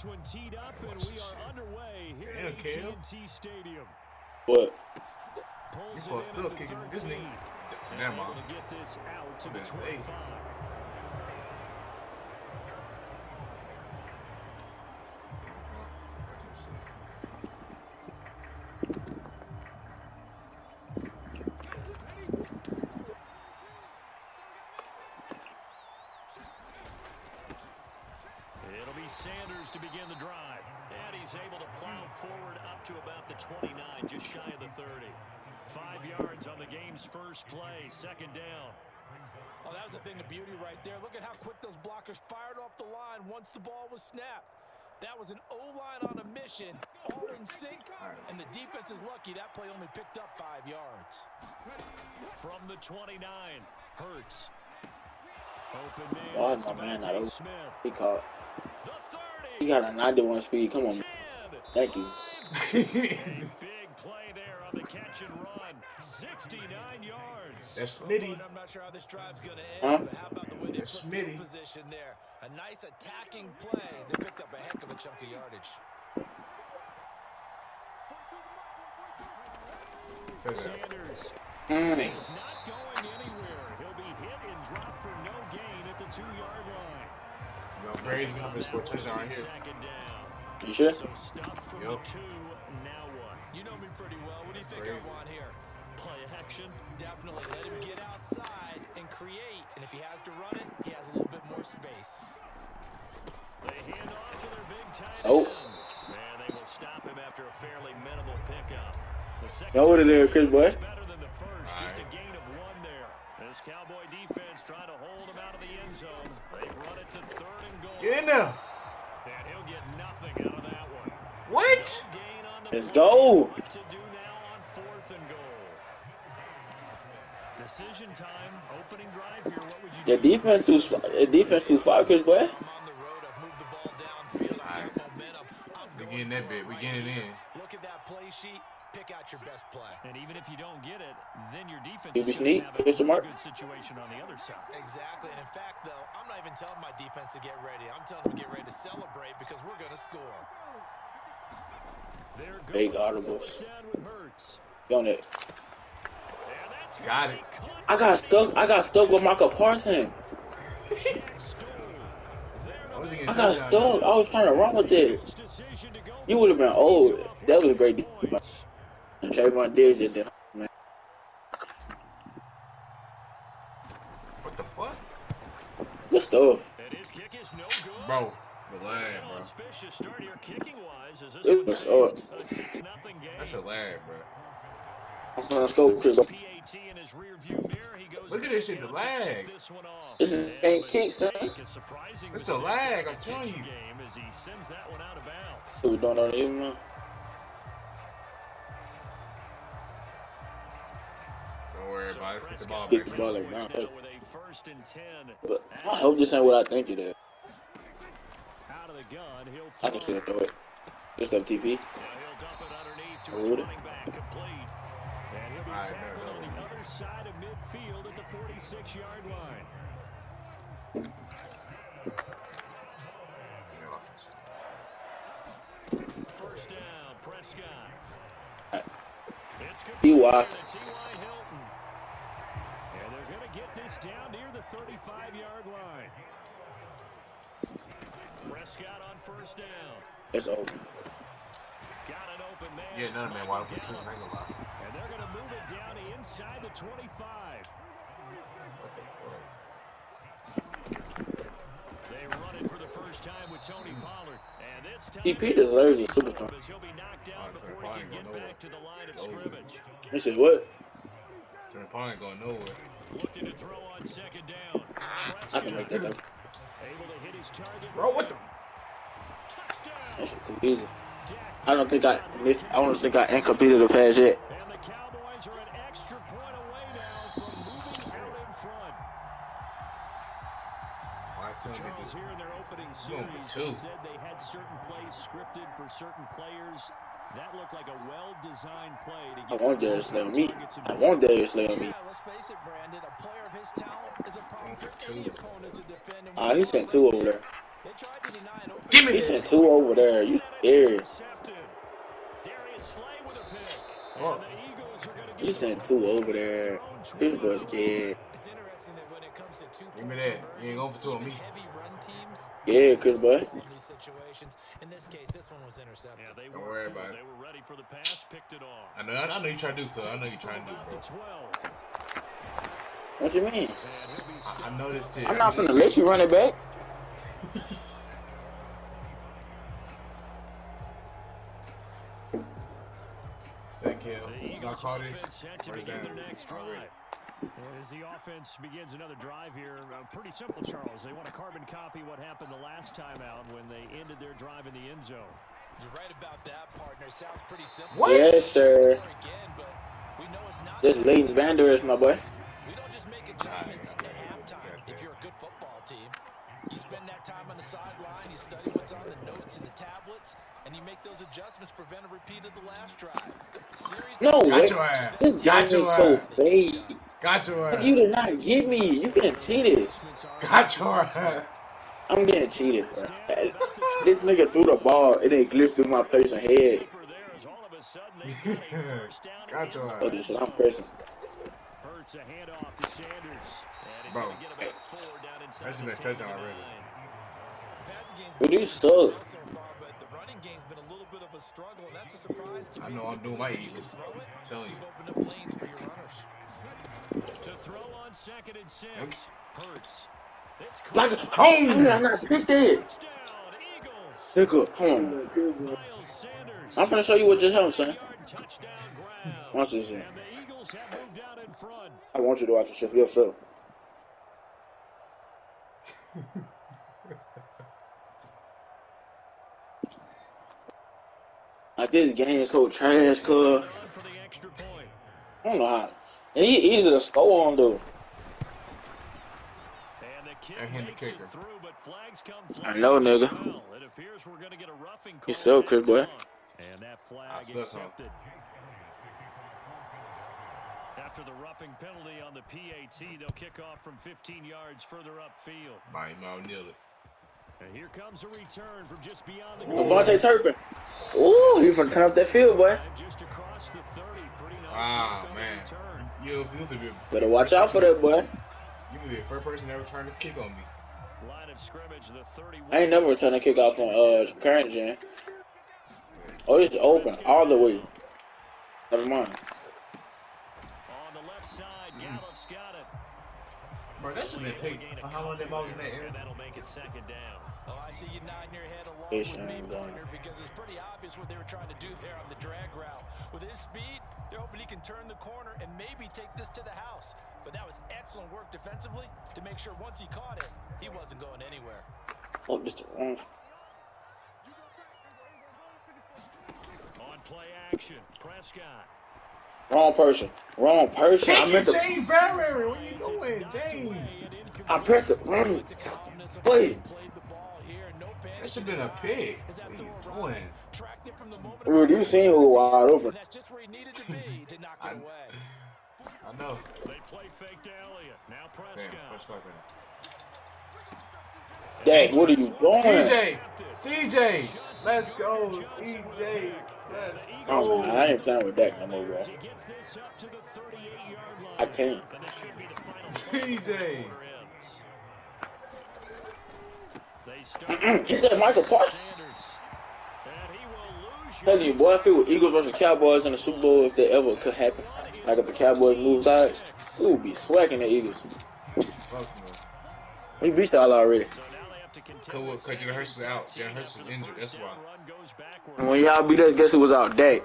One teed up and we are underway here at AT&T Stadium. What? Pulls it in at the 13. And able to get this out to the 25. It'll be Sanders to begin the drive. And he's able to plow forward up to about the 29, just shy of the 30. 5 yards on the game's first play, second down. Oh, that was a thing of beauty right there. Look at how quick those blockers fired off the line once the ball was snapped. That was an O-line on a mission, all in sync, and the defense is lucky that play only picked up 5 yards. From the 29, Hurts. Open Man, man, Smith. He caught. The 30. He got a 91 speed. Come on. 10, Thank you. A big play there on the catch and run. 69 yards. That's Smitty. I'm not sure how this drive's going to end, Huh? but how about the way they put the position there? A nice attacking play. They picked up a heck of a chunk of yardage. Sanders. He's not going anywhere. He'll be hit and dropped for no gain at the 2-yard line. Yo, Brady's not going to score a touchdown right here. Second down. You sure? So stop from the 2. Now what? You know me pretty well. What do you think I want here? Play action. Definitely let him get outside and create. And if he has to run it, he has a little bit more space. They hand off to their big tight end. Oh. And they will stop him after a fairly minimal pickup. The second Know what it is, Chris boy. better than the first. Just a gain of 1 there. This Cowboy defense trying to hold him out of the end zone. They've run it to 3rd and goal. Get in there. And he'll get nothing out of that one. What? No gain on the Let's play. go. What to do now on 4th and goal? Decision time. Opening drive here. What would you do? Defense too far, Chris boy. I'm on the road. I've moved the ball downfield. I've got momentum. We getting that bit. We getting it in. Look at that play sheet. Pick out your best play. And even if you don't get it, then your defense You be is sneak, have a question mark? good situation on the other side. Exactly. And in fact, though, I'm not even telling my defense to get ready. I'm telling them to get ready to celebrate because we're going to score. Big audibles. Down with Hurts. Be on it. And that's Got it. I got stuck with Michael Parsons. I got stuck. I was trying to run with it. You would have been old. That was a great defense. Trayvon Diggs did that, man. What the fuck? Good stuff. And his kick is no good. Bro, the lag, bro. Auspicious start here kicking wise as this It one was stays up. a 6-0 game. That's a lag, bro. Let's go, Chris. PAT in his rear view mirror. He goes Look at this shit, the down to lag. tip this one off. This is ain't kick, son. It's the lag, I'm telling you. Game as he sends that one out of bounds. What we doing on the evening, man? Don't worry about it. Get the ball Kick back. the ball like now. With a 1st and 10. But I hope this ain't what I think it is. Out of the gun, he'll I can still throw it. Just up TP. Yeah, he'll dump it underneath to his running back, complete. And he'll be tackled on the other side of midfield at the 46-yard line. First down, Prescott. It's good T.Y. T.Y. Hilton. And they're going to get this down near the 35-yard line. Prescott on first down. It's over. Got an open man. Yeah, none, man. Why don't we team ring a lot? And they're going to move it down inside the 25. What the fuck? They run it for the first time with Tony Pollard. And this time EP deserves a superstar. he'll be knocked down before he can get back to the line of scrimmage. He said what? Turn Paul ain't going nowhere. Looking to throw on second down. I can make that though. Able to hit his target. Bro, what the? Touchdown. That shit too easy. I don't think I incompleted the pass yet. And the Cowboys are an extra point away now from moving out in front. Why tell me Charles to here in their opening Going series with two. said they had certain plays scripted for certain players. That looked like a well-designed play to I get want Darius Slay on me. I want Darius Slay on me. Yeah, let's face it, Brandon. A player of his talent is a problem for any opponent to defend. He sent 2 over there. They tried to deny an open. Give me He that. sent 2 over there. You scared. Oh, You sent 2 over there. This boy scared. It's interesting that when it comes to give me two-point that. You ain't conversions, going for 2 on even me. heavy run teams Yeah, Chris boy. in these situations. In this case, this one was intercepted. Yeah, they Don't were worry fooled. about it. They were ready for the pass, picked it off. I know you trying to do, cuz. I know you trying to do, About bro. to 12. What you mean? And he'll be I know this shit. I'm not finna let you run it back. Second kill. The So I Eagles call offense this set to first begin down their next already. drive. And as the offense begins another drive here, pretty simple, Charles. They want to carbon copy what happened the last time out when they ended their drive in the end zone. You're right about that, partner. Sounds pretty simple. What? Yes, sir. Again, but we know it's not This Leighton Vander is my boy. We don't just make adjustments at halftime. If you're a good football team, you spend that time on the sideline, you study what's on the notes and the tablets, and you make those adjustments, prevent a repeat of the last drive. Series No Got way. your ass. This game Got is your so ass. fake. Got your Like, ass. you did not get me. You getting cheated. Got your ass. I'm getting cheated, bro. This nigga threw the ball and it glitched through my person's head. Got your Oh, ass. this shit, I'm pressing. Hurts a handoff to Sanders. And he's Bro, going to get about 4 down inside that's the been a touchdown 10-9. already. passing game's But been these well suck. so far, but the running game's been a little bit of a struggle, and that's a surprise to I me. know I'm doing my Typically, when you Eagles. can throw it, I'm telling you. you've opened up lanes for your runners. To throw on 2nd and 6. Hurts. It's Like, caught. how did I not pick that? Touchdown, Eagles. Nigga, hold on. Miles Sanders. I'm finna show you what just happened, son. 40-yard touchdown grab. Watch this shit. And the Eagles have moved out in front. I want you to watch this shit for yourself. Like, this game is so trash, cuz. On for the extra point. I don't know how. And he easy to score on, though. And the kick And him the makes it kicker. through, but flags come I flying know, as nigga. well. It appears we're going to get a roughing You call so, tacked Chris boy. on. And that I flag suck, huh? accepted. After the roughing penalty on the PAT, they'll kick off from 15 yards further upfield. Might nail it. And here comes a return from just beyond the Devontae Turpin. Ooh, he finna turn up that field, boy. just across the 30. Pretty nice Ah, work on the man. return. You could be Better watch out for that, boy. the first person to ever turn the kick on me. Line of scrimmage, the 31. I ain't never returned a kick off on current gen. Oh, it's open all the way. Never mind. On the left side, Gallup's got it. Bro, that should have been picked. For how long that ball was in that air? And that'll make it 2nd down. Oh, I see you nodding your head along Yes, with me, I'm partner, because it's pretty obvious what they were trying to do there on the drag route. With his speed, they're hoping he can turn the corner and maybe take this to the house. But that was excellent work defensively to make sure once he caught it, he wasn't going anywhere. Oh, this the wrong. On play action, Prescott. Wrong person. Wrong person. I meant to. James Barry, what you doing, James? I pressed the wrong play. That should have been a pick. What are you doing? Dude, you seen who was wide open. That's just where he needed to be to knock it away. I know. They play fake to Elliott. Now Damn, Prescott. Prescott. Dak, what are you doing? CJ, let's go, CJ, let's Oh, go. man, I ain't playing with Dak no more, bro. He gets this up to the 38-yard line. I can't. And this should be the final CJ. They start Keep that Michael Parsons. Sanders. And he will lose Telling you, boy, if it was Eagles versus Cowboys in the Super Bowl, if that ever could happen, like if the Cowboys move sides, we would be swagging the Eagles. We beat y'all already. So now they have to contend Because with Jalen Hurts was out. Sanders. Jalen Hurts was injured. That's First why. down run goes backward. And when y'all beat us, guess who was out? Dak.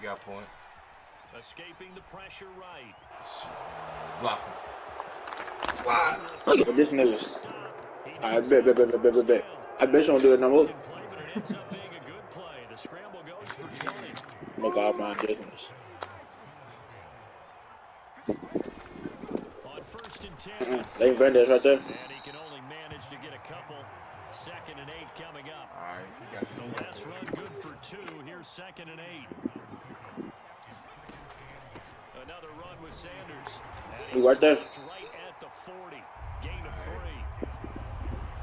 You got a point. Escaping the pressure right. Block him. Slide. Look at this nigga. I bet. I bet you don't do it no more. Play, but it ends up being a good play. The scramble goes for 20. Make all my adjustments. On 1st and 10. Leighton Vander right there. And he can only manage to get a couple. 2nd and 8 coming up. All right, you got The last run good for 2. Here's 2nd and 8. Another run with Sanders. He right there. Right at the 40. Gain of 3.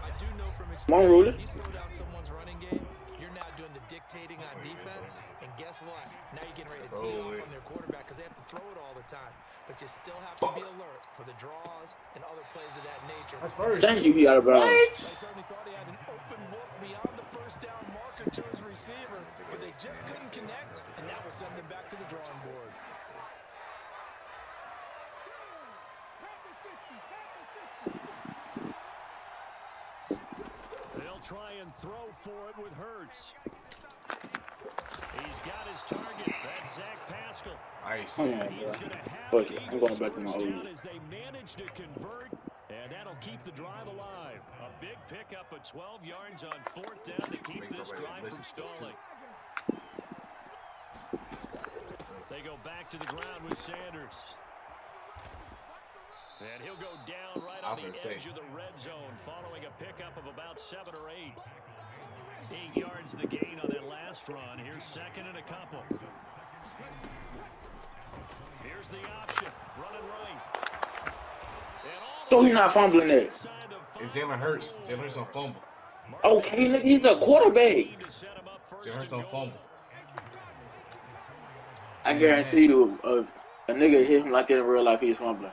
I do know Come on, Ruler. You slow down someone's running game, you're now doing the dictating on defense, and guess what? Now you're getting ready to tee off on their quarterback because they have to throw it all the time. But you still have to be alert for the draws and other plays of that nature. That's first. Thank you, he out of bounds. I certainly thought he had an open look beyond the first down marker to his receiver, but they just couldn't connect, and that will send them back to the drawing board. They'll try and throw for it with Hurts. He's got his target. That's Zach Pascal. Nice. Oh, yeah, bro. Fuck it. I'm going back to my OG. As they manage to convert, and that'll keep the drive alive. A big pickup of 12 yards on 4th down to keep this drive from stalling. They go back to the ground with Sanders. And he'll go down right on the edge of the red zone following a pickup of about 7 or 8. 8 yards the gain on that last run. Here's 2nd and a couple. Here's the option. Running right. So he's not fumbling it. It's Jalen Hurts. Jalen Hurts don't fumble. Okay, look, he's a quarterback. Jalen Hurts don't fumble. I guarantee you, if a nigga hit him like that in real life, he's fumbling.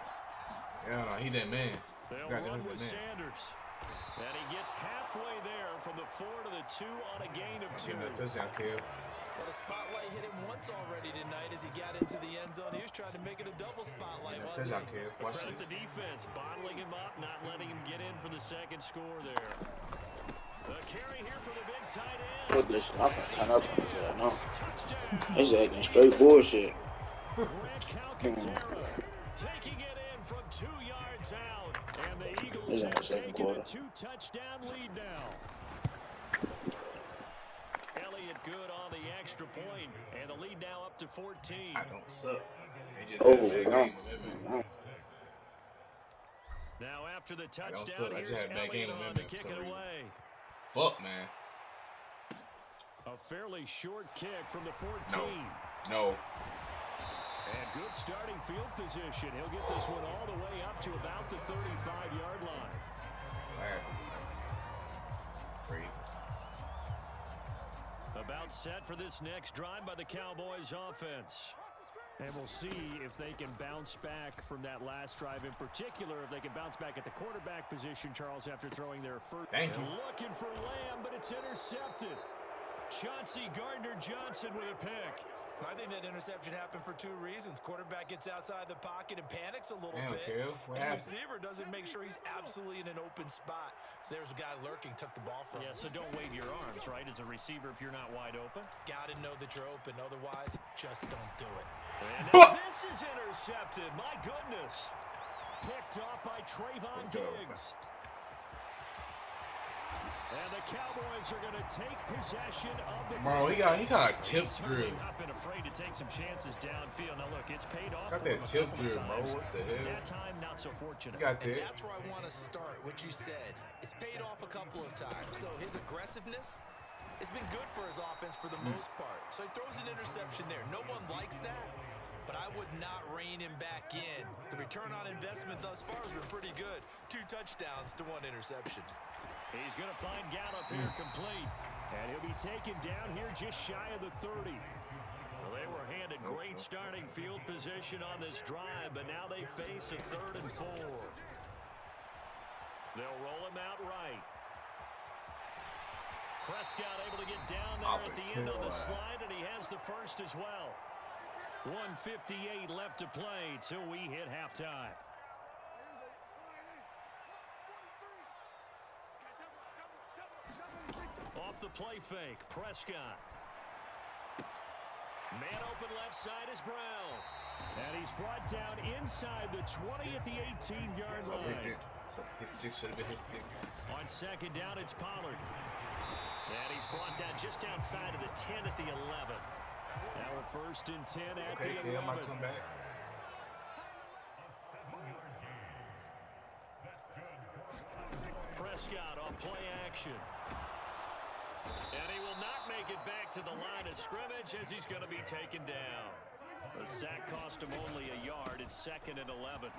Yeah, no, he that man. They'll run with Sanders. And he gets halfway there from the 4 to the 2 on a gain of 2. Give him a touchdown, Kev. Well, the spotlight hit him once already tonight as he got into the end zone. He was trying to make it a double spotlight, wasn't Touchdown, he? Kev. Watch Credit this. the defense, bottling him up, not letting him get in for the 2nd score there. The carry here for the big tight end. Put this, I'm gonna turn up on this. No, this is acting straight bullshit. Grant Calcaterra taking it in from 2 yards out. And the Eagles have taken a 2-touchdown lead now. Elliott good on the extra point, and the lead now up to 14. I don't suck. They just Over had a with, bad game. Now after the don't touchdown, suck. I just here's had a bad Elliott game on with to them kick for it some reason. away. Fuck, man. A fairly short kick from the 14. No. And good starting field position. He'll get this one all the way up to about the 35-yard line. Last. Crazy. About set for this next drive by the Cowboys offense. And we'll see if they can bounce back from that last drive in particular, if they can bounce back at the quarterback position, Charles, after throwing their first. Thank you. Looking for Lamb, but it's intercepted. Chauncey Gardner-Johnson with a pick. I think that interception happened for 2 reasons. Quarterback gets outside the pocket and panics a little bit. What and happened? Receiver doesn't make sure he's absolutely in an open spot. So there's a guy lurking, took the ball from him. Yeah, so don't wave your arms, right, as a receiver if you're not wide open. Got to know that you're open. Otherwise, just don't do it. And now this is intercepted. My goodness. Picked off by Trayvon Diggs. And the Cowboys are going to take possession of the. Bro, he got a tip drill. Not been afraid to take some chances downfield. Now look, it's paid off. Got that tip drill, bro. What the hell? That time, not so fortunate. Got And that. that's where I want to start, what you said. It's paid off a couple of times. So his aggressiveness has been good for his offense for the most part. So he throws an interception there. No one likes that, but I would not rein him back in. The return on investment thus far has been pretty good. 2 touchdowns to 1 interception. He's going to find Gallup here complete. And he'll be taken down here just shy of the 30. Well, they were handed great starting field position on this drive, but now they face a 3rd and 4. They'll roll him out right. Prescott able to get down there at the end on the slide, and he has the first as well. 1:58 left to play till we hit halftime. Off the play fake, Prescott. Man open left side is Brown. And he's brought down inside the 20 at the 18-yard line. His sticks should have been his sticks. On 2nd down, it's Pollard. And he's brought down just outside of the 10 at the 11. Now we're 1st and 10 at the 11. Okay, I might come back. Prescott on play action. And he will not make it back to the line of scrimmage as he's going to be taken down. The sack cost him only a yard. It's 2nd and 11.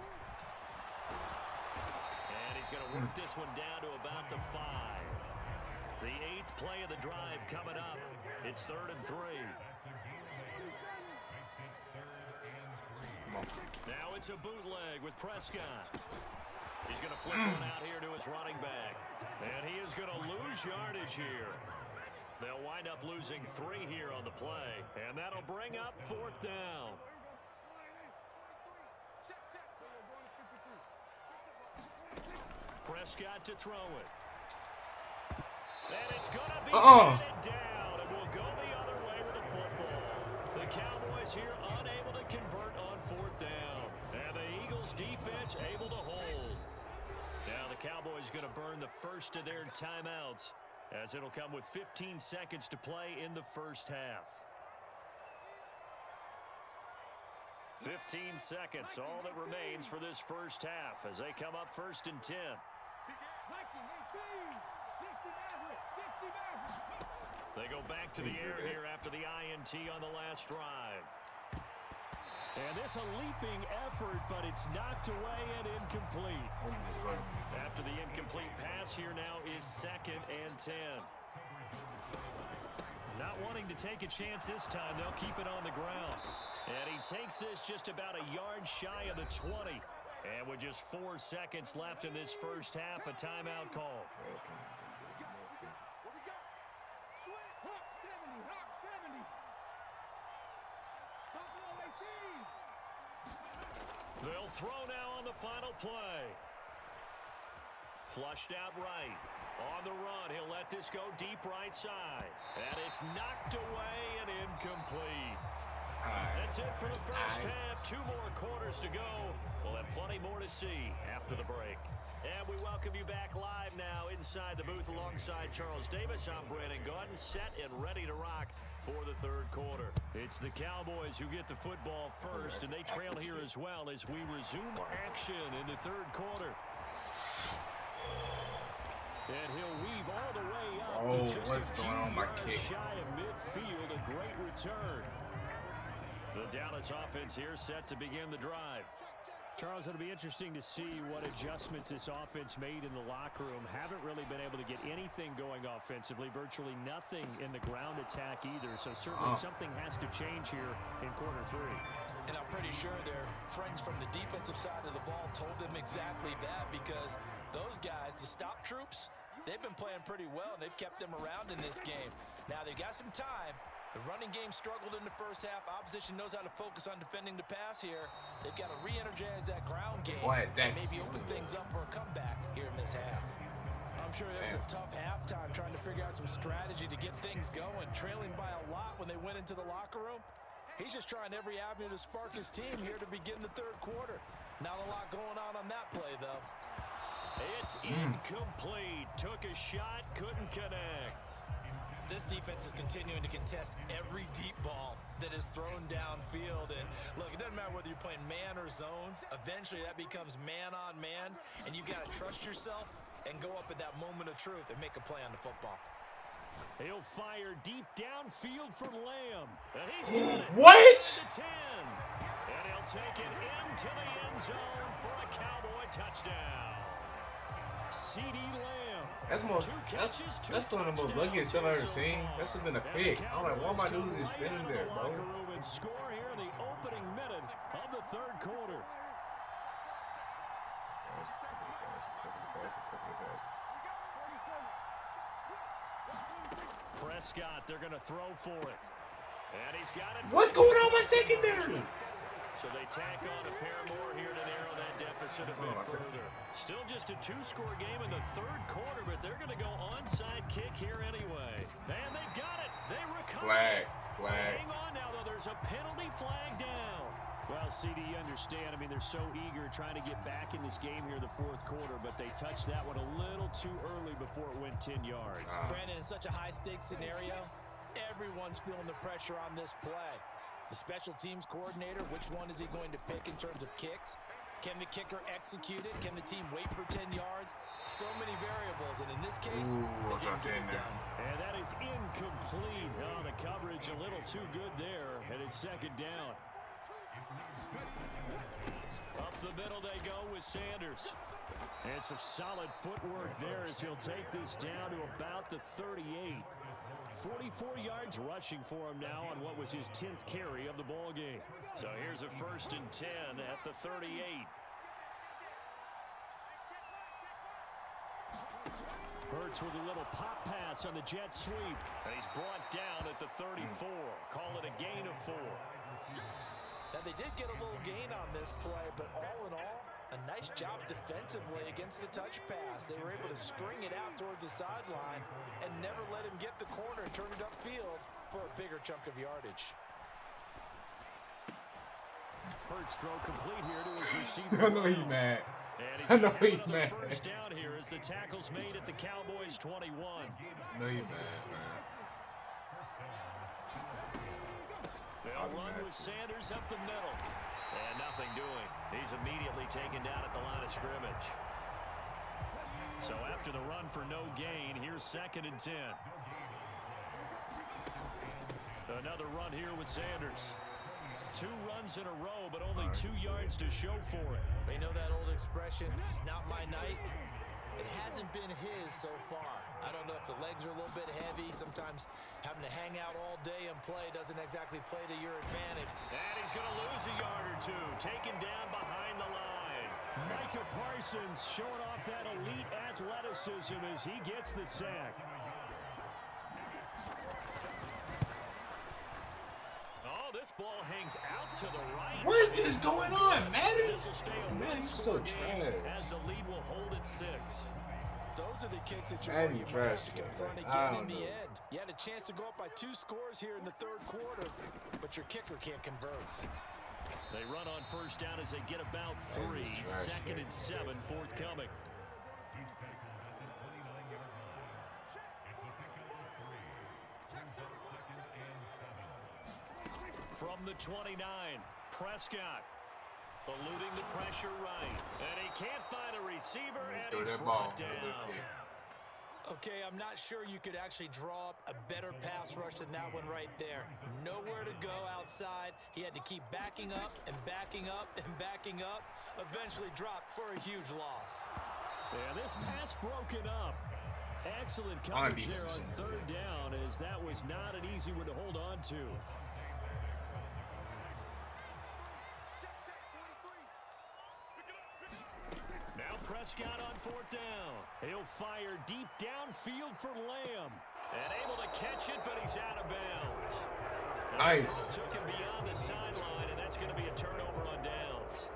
And he's going to work this one down to about the 5. The 8th play of the drive coming up. It's 3rd and 3. Now it's a bootleg with Prescott. He's going to flip one out here to his running back. And he is going to lose yardage here. They'll wind up losing 3 here on the play. And that'll bring up 4th down. Prescott to throw it. And it's going to be batted down. And we'll go the other way with the football. The Cowboys here unable to convert on 4th down. And the Eagles defense able to hold. Now the Cowboys going to burn the first of their timeouts, as it'll come with 15 seconds to play in the first half. 15 seconds, all that remains for this first half as they come up 1st and 10. They go back to the air here after the INT on the last drive. And this a leaping effort, but it's knocked away and incomplete. After the incomplete pass here now is 2nd and 10. Not wanting to take a chance this time, they'll keep it on the ground. And he takes this just about a yard shy of the 20. And with just 4 seconds left in this first half, a timeout call. They'll throw now on the final play. Flushed out right. On the run, he'll let this go deep right side. And it's knocked away and incomplete. That's it for the first half. 2 more quarters to go. We'll have plenty more to see after the break. And we welcome you back live now inside the booth alongside Charles Davis. I'm Brandon Gaudin, set and ready to rock for the 3rd quarter. It's the Cowboys who get the football first, and they trail here as well as we resume action in the 3rd quarter. And he'll weave all the way up to just what's going on my kick? Shy of midfield. A great return. The Dallas offense here set to begin the drive. Charles, it'll be interesting to see what adjustments this offense made in the locker room. Haven't really been able to get anything going offensively, virtually nothing in the ground attack either. So certainly something has to change here in quarter 3. And I'm pretty sure their friends from the defensive side of the ball told them exactly that, because those guys, the stop troops, they've been playing pretty well, and they've kept them around in this game. Now, they've got some time. The running game struggled in the first half. Opposition knows how to focus on defending the pass here. They've got to re-energize that ground game and maybe open things up for a comeback here in this half. I'm sure it was a tough halftime trying to figure out some strategy to get things going. Trailing by a lot when they went into the locker room. He's just trying every avenue to spark his team here to begin the 3rd quarter. Not a lot going on that play, though. It's incomplete. Took a shot, couldn't connect. This defense is continuing to contest every deep ball that is thrown downfield. And look, it doesn't matter whether you're playing man or zone. Eventually, that becomes man on man, and you've got to trust yourself and go up at that moment of truth and make a play on the football. He'll fire deep downfield from Lamb. And he's got it. What? To 10. And he'll take it into the end zone for a Cowboy touchdown. C.D. Lamb. That's one of the most luckiest stuff I've ever seen. That should have been a pick. I'm like, why am I doing this standing there, bro? And score here in the opening minute of the 3rd quarter. Prescott, they're going to throw for it. And he's got it. What's going on with my secondary? So they tack on a pair more here to narrow that deficit a bit further. Still just a 2-score game in the 3rd quarter, but they're going to go onside kick here anyway. And they've got it. They recover. Flag. Hang on now, though. There's a penalty flag down. Well, CD, you understand. I mean, they're so eager trying to get back in this game here in the 4th quarter, but they touched that one a little too early before it went 10 yards. Brandon, in such a high-stakes scenario, everyone's feeling the pressure on this play. The special teams coordinator, which one is he going to pick in terms of kicks? Can the kicker execute it? Can the team wait for 10 yards? So many variables, and in this case, they didn't get it done. And that is incomplete. Oh, the coverage a little too good there, and it's 2nd down. Up the middle they go with Sanders. And some solid footwork there as he'll take this down to about the 38. 44 yards rushing for him now on what was his 10th carry of the ball game. So here's a 1st and 10 at the 38. Hurts with a little pop pass on the jet sweep. And he's brought down at the 34. Call it a gain of 4. Now, they did get a little gain on this play, but all in all, a nice job defensively against the touch pass. They were able to string it out towards the sideline and never let him get the corner and turn it upfield for a bigger chunk of yardage. Hurts throw complete here to his receiver. I know he's mad. And he's I know he's mad. mad. First down here as the tackle's made at the Cowboys 21. I know he's mad, man. They'll run with Sanders up the middle. And nothing doing. He's immediately taken down at the line of scrimmage. So after the run for no gain, here's 2nd and 10. Another run here with Sanders. 2 runs in a row, but only 2 yards to show for it. They know that old expression, it's not my night. It hasn't been his so far. I don't know if the legs are a little bit heavy. Sometimes having to hang out all day and play doesn't exactly play to your advantage. And he's going to lose a yard or 2. Taken down behind the line. Micah Parsons showing off that elite athleticism as he gets the sack. Oh, this ball hangs out to the right. What is going on, Madden? This will stay a Man, you're so trash. as the lead will hold at 6. Those are the kicks that you Madden want trash, to confront man. I again in don't the know. end. You had a chance to go up by 2 scores here in the 3rd quarter, but your kicker can't convert. They run on 1st down as they get about 3. 2nd and 7 forthcoming. From the 29, Prescott eluding the pressure right. And he can't find a receiver, and Throw he's that brought ball. down. Okay, I'm not sure you could actually draw up a better pass rush than that one right there. Nowhere to go outside. He had to keep backing up and backing up and backing up. Eventually dropped for a huge loss. And this pass broken up. Excellent coverage there on 3rd down, as that was not an easy one to hold on to. Now Prescott on 4th down. He'll fire deep downfield for Lamb. And able to catch it, but he's out of bounds. Nice. Took him beyond the sideline, and that's going to be a turnover on downs.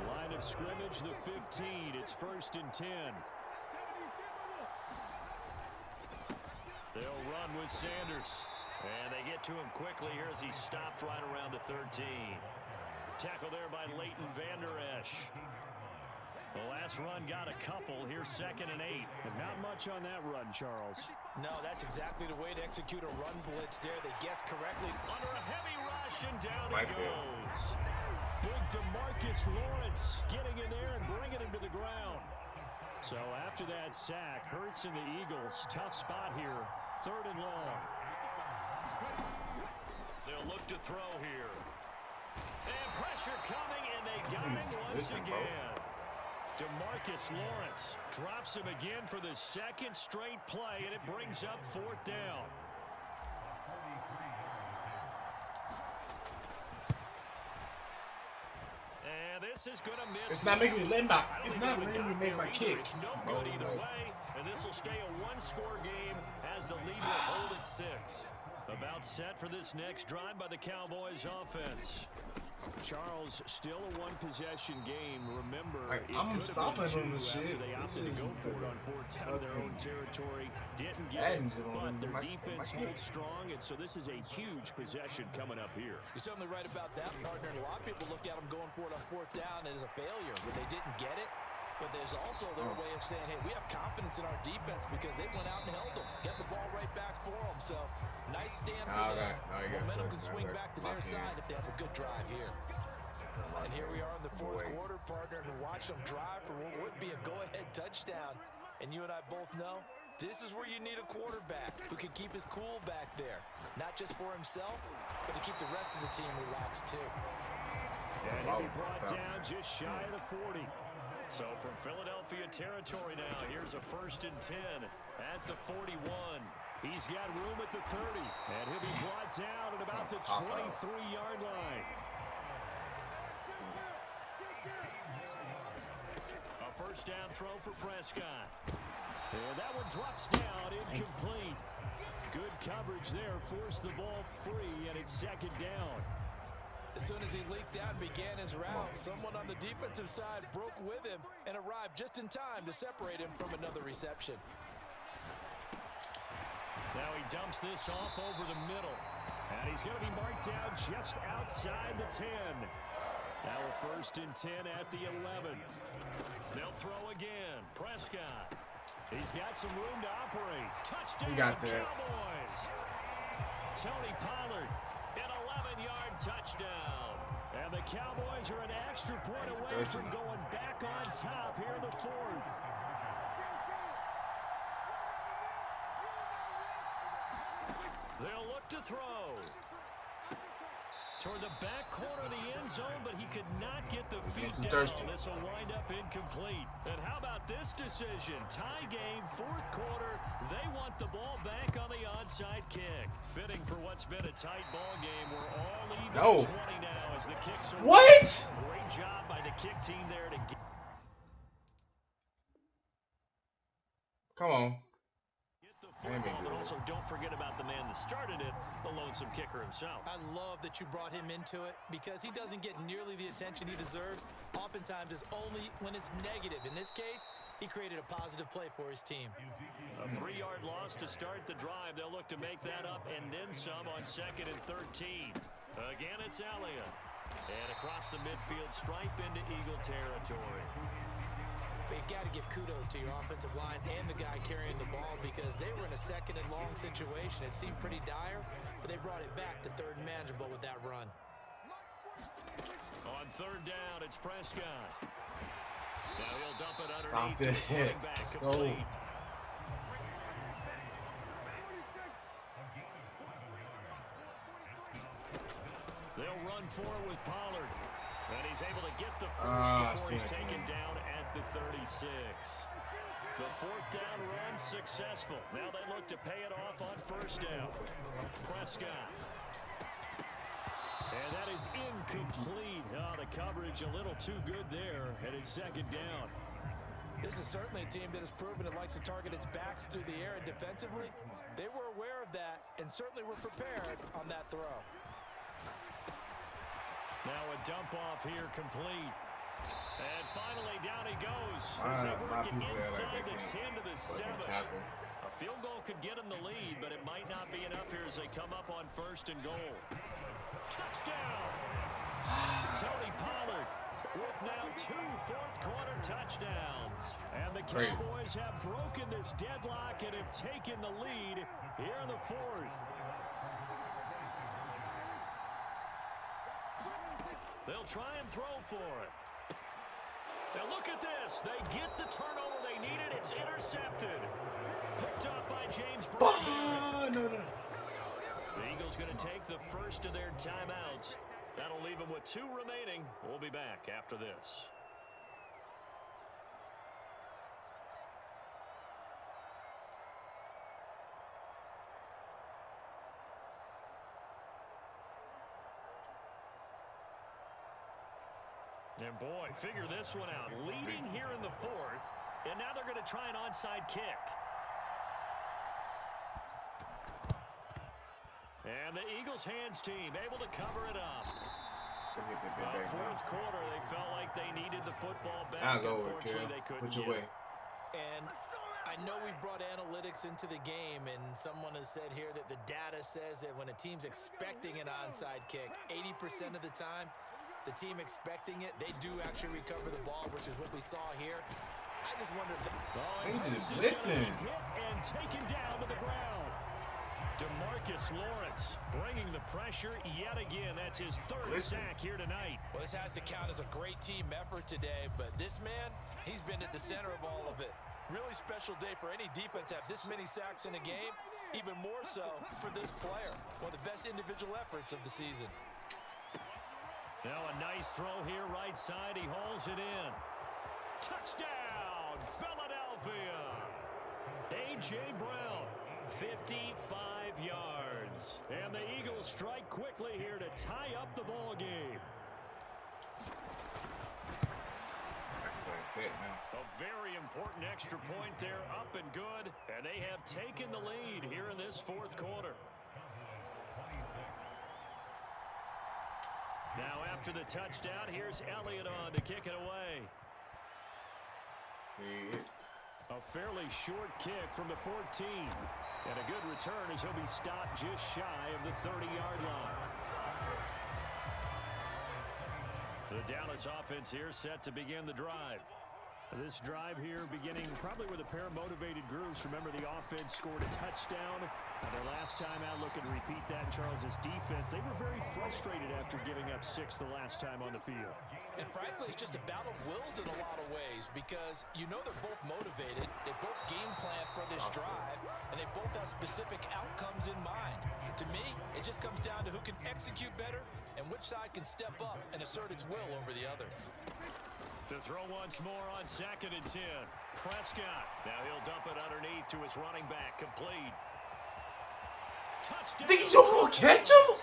Line of scrimmage, the 15. It's 1st and 10. They'll run with Sanders. And they get to him quickly here as he stopped right around the 13. Tackle there by Leighton Vander Esch. The last run got a couple. Here's 2nd and 8. And not much on that run, Charles. No, that's exactly the way to execute a run blitz there. They guessed correctly. Under a heavy rush, and down Right he there. goes. Big DeMarcus Lawrence getting in there and bringing him to the ground. So after that sack, Hurts and the Eagles, tough spot here. 3rd and long. They'll look to throw here. And pressure coming, and they got him once again. DeMarcus Lawrence drops him again for the 2nd straight play, and it brings up 4th down. And this is going to miss. It's not making me let my. I don't It's think not it letting me got make there my either. kick. It's no good either way, and this will stay a 1-score game as the lead will hold at 6. About set for this next drive by the Cowboys offense. Charles, still a 1-possession game. Remember, I'm stopping on the shit. They opted to go for it on 4th down in their own territory. Didn't get it, but their defense holds strong, and so this is a huge possession coming up here. You're certainly right about that, partner. And a lot of people look at them going for it on 4th down as a failure when they didn't get it. But there's also their way of saying, hey, we have confidence in our defense because they went out and held them. Get the ball right back for them. So, nice stand for them. Momentum can swing back to their side if they have a good drive here. And here we are in the 4th quarter, partner, and watch them drive for what would be a go-ahead touchdown. And you and I both know this is where you need a quarterback who can keep his cool back there. Not just for himself, but to keep the rest of the team relaxed too. And he'll be brought down just shy of the 40. So from Philadelphia territory now, here's a 1st and 10 at the 41. He's got room at the 30, and he'll be brought down at about the 23-yard line. A 1st down throw for Prescott. And that one drops down, incomplete. Good coverage there, forced the ball free, and it's 2nd down. As soon as he leaked out and began his route, someone on the defensive side broke with him and arrived just in time to separate him from another reception. Now he dumps this off over the middle. And he's going to be marked down just outside the 10. Now a 1st and 10 at the 11. They'll throw again. Prescott. He's got some room to operate. Touchdown, Cowboys. Tony Pollard, an 11-yard touchdown. And the Cowboys are an extra point away from going back on top here in the 4th. They'll look to throw. Toward the back corner of the end zone, but he could not get the feet down. This will wind up incomplete. And how about this decision? Tie game, 4th quarter. They want the ball back on the onside kick. Fitting for what's been a tight ball game. We're all even at 20 now as the kicks are... What? Great job by the kick team there to get... Come on. Football, but also don't forget about the man that started it, the lonesome kicker himself. I love that you brought him into it because he doesn't get nearly the attention he deserves. Oftentimes it's only when it's negative. In this case, he created a positive play for his team. A 3-yard loss to start the drive. They'll look to make that up and then some on 2nd and 13. Again, it's Elliott. And across the midfield, stripe into Eagle territory. You've got to give kudos to your offensive line and the guy carrying the ball because they were in a 2nd and long situation. It seemed pretty dire, but they brought it back to 3rd and manageable with that run. On 3rd down, it's Prescott. Now he'll dump it underneath. Stop the hit. Let's go. They'll run forward with Pollard. And he's able to get the first before he's taken down at the 36. The 4th down run successful. Now they look to pay it off on 1st down. Prescott. And that is incomplete. Oh, the coverage a little too good there. And it's 2nd down. This is certainly a team that has proven it likes to target its backs through the air and defensively. They were aware of that and certainly were prepared on that throw. Now a dump off here complete. And finally down he goes. As they work it inside the 10 to the 7. A field goal could get him the lead, but it might not be enough here as they come up on 1st and goal. Touchdown! Tony Pollard with now 2 fourth-quarter touchdowns. And the Cowboys have broken this deadlock and have taken the lead here in the 4th. They'll try and throw for it. Now look at this. They get the turnover they needed. It's intercepted. Picked up by James Bradbury. No. The Eagles going to take the first of their timeouts. That'll leave them with 2 remaining. We'll be back after this. And boy, figure this one out. Leading here in the 4th, and now they're going to try an onside kick. And the Eagles hands team able to cover it up. 4th quarter, they felt like they needed the football back. That was over, Unfortunately, they couldn't Put your way. And I know we've brought analytics into the game, and someone has said here that the data says that when a team's expecting an onside kick, 80% of the time, the team expecting it, they do actually recover the ball, which is what we saw here. I just wonder if they just blitzing. Hit and taken down to the ground. DeMarcus Lawrence bringing the pressure yet again. That's his 3rd sack here tonight. Well, this has to count as a great team effort today, but this man, he's been at the center of all of it. Really special day for any defense to have this many sacks in a game, even more so for this player. One of the best individual efforts of the season. Now a nice throw here right side. He hauls it in. Touchdown, Philadelphia. A.J. Brown, 55 yards. And the Eagles strike quickly here to tie up the ball game. A very important extra point there, up and good. And they have taken the lead here in this fourth quarter. Now after the touchdown, here's Elliott on to kick it away. See it. A fairly short kick from the 14. And a good return as he'll be stopped just shy of the 30-yard line. The Dallas offense here set to begin the drive. This drive here beginning probably with a pair of motivated groups. Remember, the offense scored a touchdown. Their last time out, looking to repeat that in Charles's defense. They were very frustrated after giving up 6 the last time on the field. And frankly, it's just a battle of wills in a lot of ways because you know they're both motivated. They both game plan for this drive, and they both have specific outcomes in mind. To me, it just comes down to who can execute better and which side can step up and assert its will over the other. To throw once more on 2nd and 10. Prescott. Now he'll dump it underneath to his running back. Complete. Touchdown. Think you gonna catch him?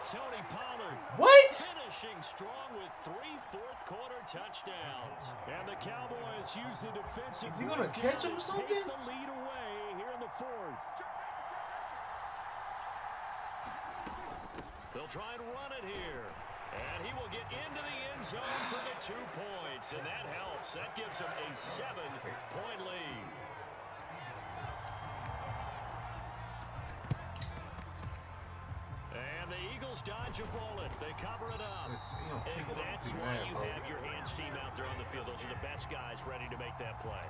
Tony Pollard. What? Finishing strong with 3 fourth-quarter touchdowns. And the Cowboys use the defensive. Is he gonna catch him or something? Take the lead away here in the 4th. They'll try and run it here. And he will get into the end zone for the 2 points. And that helps. That gives him a 7-point lead. And the Eagles dodge a bullet. They cover it up. And that's why you have your hands team out there on the field. Those are the best guys ready to make that play.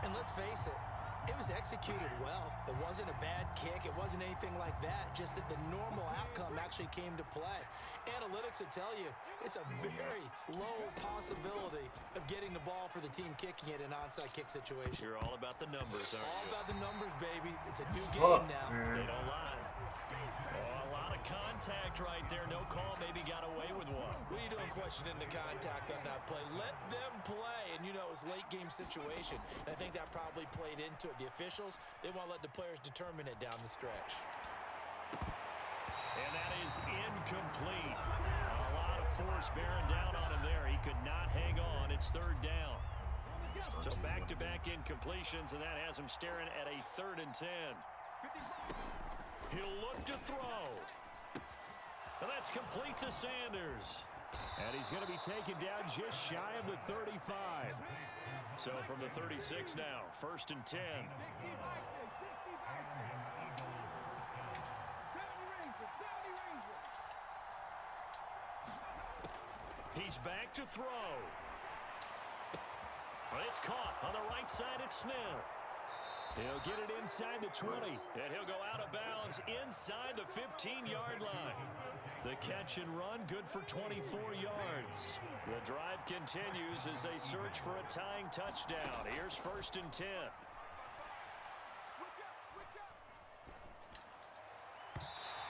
And let's face it, it was executed well. It wasn't a bad kick. It wasn't anything like that. Just that the normal outcome actually came to play. Analytics will tell you it's a very low possibility of getting the ball for the team kicking it in an onside kick situation. You're all about the numbers, aren't you? All about the numbers, baby. It's a new game now. They don't lie. Oh, a lot of contact right there. No call. Maybe got away with one. What are you doing questioning the contact on that play? Let them play. And, you know, it was a late-game situation. And I think that probably played into it. The officials, they want to let the players determine it down the stretch. And that is incomplete. A lot of force bearing down on him there. He could not hang on. It's 3rd down. So back-to-back incompletions, and that has him staring at a 3rd and 10. He'll look to throw. And that's complete to Sanders. And he's going to be taken down just shy of the 35. So from the 36 now, 1st and 10. He's back to throw. Well, it's caught on the right side at Smith. He'll get it inside the 20, and he'll go out of bounds inside the 15-yard line. The catch and run, good for 24 yards. The drive continues as they search for a tying touchdown. Here's 1st and 10.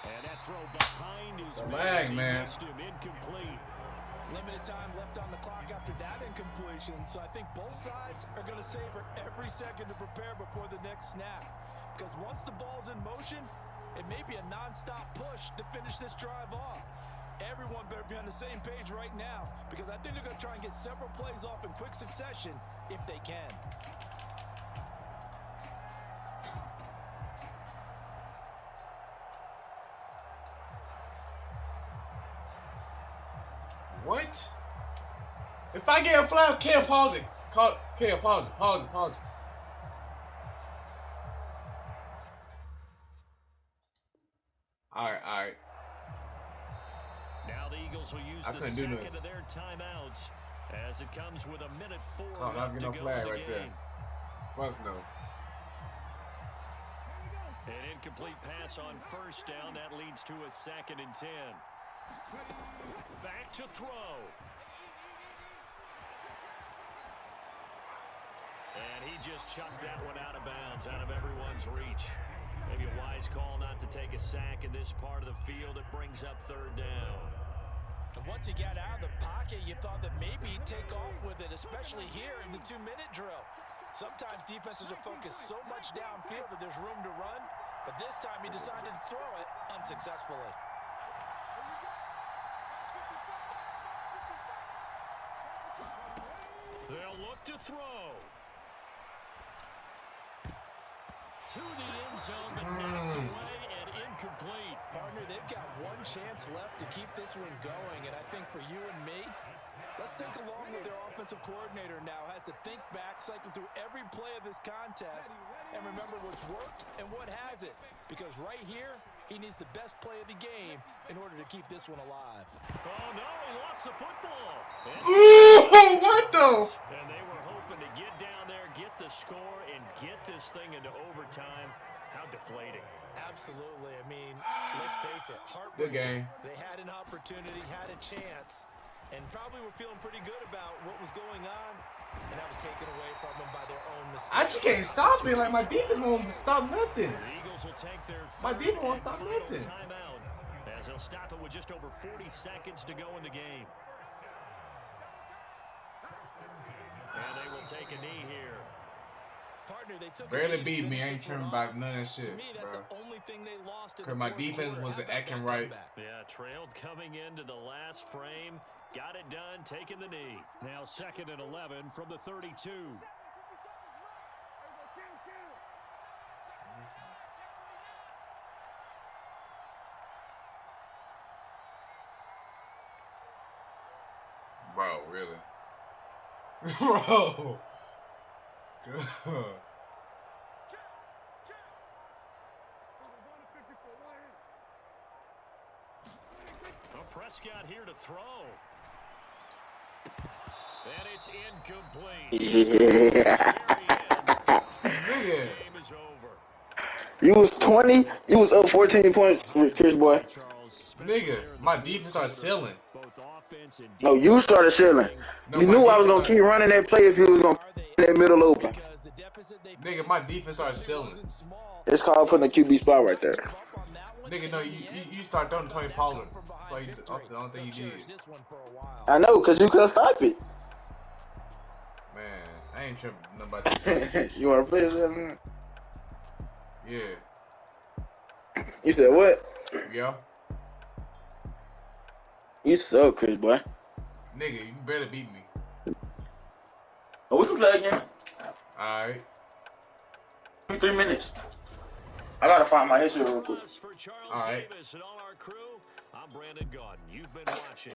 And that throw behind his lag, man. Incomplete. Limited time left on the clock after that incompletion, so I think both sides are going to savor every second to prepare before the next snap. Because once the ball's in motion, it may be a non-stop push to finish this drive off. Everyone better be on the same page right now, because I think they're going to try and get several plays off in quick succession if they can. What? If I get a flag, can't pause it. Can't pause it. Pause it. Pause it. All right. Now the Eagles will use the second of their timeouts as it comes with 1:04 not to no go flag in the right game. there. Fuck no. An incomplete pass on 1st down. That leads to a 2nd and 10. Back to throw. And he just chucked that one out of bounds, out of everyone's reach. Maybe a wise call not to take a sack in this part of the field. It brings up 3rd down. And once he got out of the pocket, you thought that maybe he'd take off with it, especially here in the 2-minute drill. Sometimes defenses are focused so much downfield that there's room to run, but this time he decided to throw it unsuccessfully. They'll look to throw. To the end zone, but knocked away and incomplete. Partner, they've got one chance left to keep this one going, and I think for you and me, let's think along with their offensive coordinator now. Has to think back, cycle through every play of this contest, and remember what's worked and what hasn't. Because right here, he needs the best play of the game in order to keep this one alive. Oh, no, he lost the football. Ooh, what the? And they were hoping to get down there, get the score, and get this thing into overtime. How deflating. Absolutely. I mean, let's face it, heartbreaking. Good game. They had an opportunity, had a chance, and probably were feeling pretty good about what was going on, and that was taken away from them by their own mistakes. I just can't stop it. Like, my defense won't stop nothing. The Eagles will take their My defense won't stop final nothing. timeout as they'll stop it with just over 40 seconds to go in the game. And they will take a knee here. Partner, they took Barely beat me. I ain't tripping about none of that shit, to me, that's bro. the only thing they lost in Because the my fourth defense quarter. wasn't How about acting that right. comeback? Yeah, trailed coming into the last frame. Got it done, taking the knee. Now 2nd and 11 from the 32. Bro, really? Bro. God. Well, Prescott here to throw. And it's incomplete. Yeah. Nigga. Game is over. You was 20. You was up 14 points, Chris boy. Nigga, my defense started selling. No, you started selling. No, You my knew I was defense gonna keep running that play if you was gonna keep that middle open. Nigga, my defense started selling. It's called putting a QB spot right there. Nigga, no, you start throwing Tony Pollard. That's the only thing you did. I know, cause you couldn't stop it. Man, I ain't tripping nothing about this. You wanna play that? Yeah. You said what? Yeah. You suck, Chris boy. Nigga, you better beat me. Oh, we can play again. Alright. 3 minutes. I gotta find my history real quick. For Charles All right. Davis and all our crew, I'm Brandon Gaudin. You've been watching.